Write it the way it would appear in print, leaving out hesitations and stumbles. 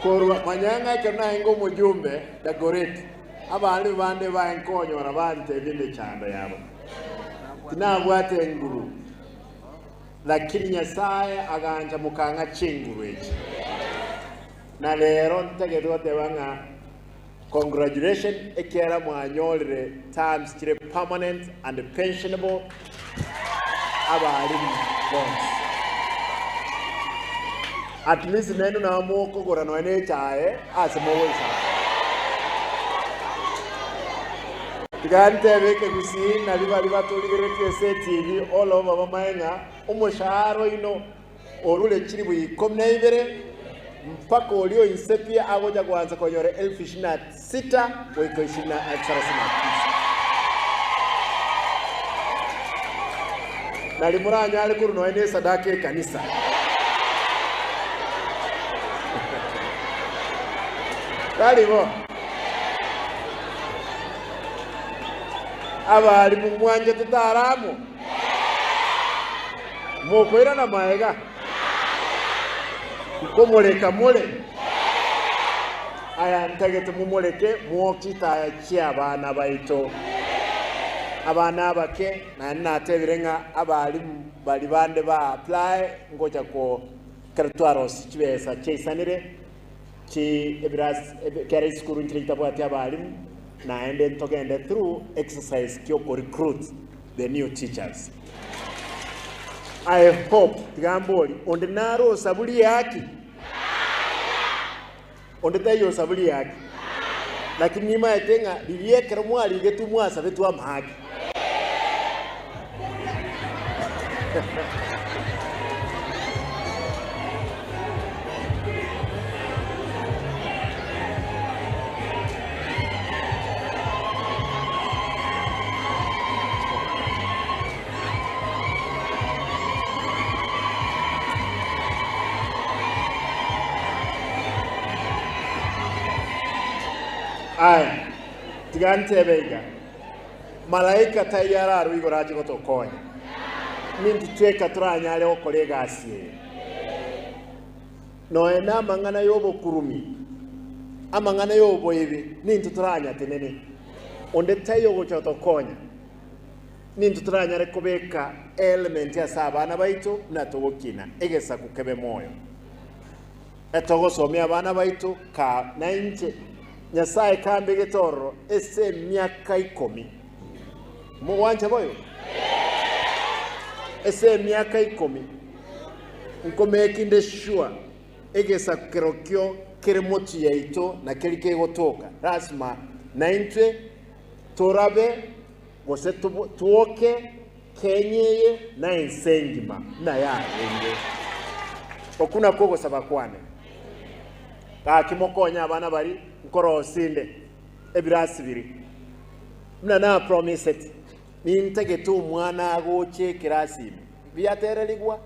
Korwa manyanga kana ingo mujumbe da goreti abandi bande bankonyo rabante binde chando yabo tinabwate nguru lakini Nyasaye aganja mukanga chinguru echi na lero ntegedo tebanga congratulations ekera mwanyolere terms kire permanent and pensionable abali bonds at least nenu na moko gorano ene chae asemowoisa Gante beke Kisii na liba tuligerete TV all over mamaenga umushaharo ino orule chiri buyikomne ibere mpaka olio insepia agoja kwanza konyore 1026 weko 29 na limuranya ali kuru no ene sadake kanisa kalibo abali mumwanje tutaramu mokwera na maega komoleka mole aya ntagete mumoleke muokita ya chia abana baito abana bake na natebirenga abali bali bande ba apply ngoja ko kartwaros chibesa chesanire chi ebras kare skuru ntirita ati abali na ende togende through exercise kyoko recruit the new teachers. I hope tigamboli onde naro sabuli yaki onde tayo sabuli yaki lakini nyima yetenga liliekera mwali getu mwasa betu amhaki Aya, tigante bega. Malaika tayara arwe igoro aje gotokonya. Minti tweka turanyale okole egasi. No ena mangana yobo kurumi. Amangana yobo ibi nintu turanya tenene. Onde tayo gotokonya. Nintu turanya rekobeka element ya sabana baito na togokina egesa kukebe moyo. Etogo somya abana baito ka 90 Nyasaye kambe getoro ese miaka 10 muwanja boyo ese miaka 10 nkomekinde shua egesa kerokyo keremoti yaito na kelike gotoka rasma 90 torabe gose tuoke kenyeye na insengima na ya ende okuna kogo sabakwane kimokonya abana bari Nkokora sinde ebirasi biri mna na promise it ni ntegetu mwana agoke kirasi biyatereligwa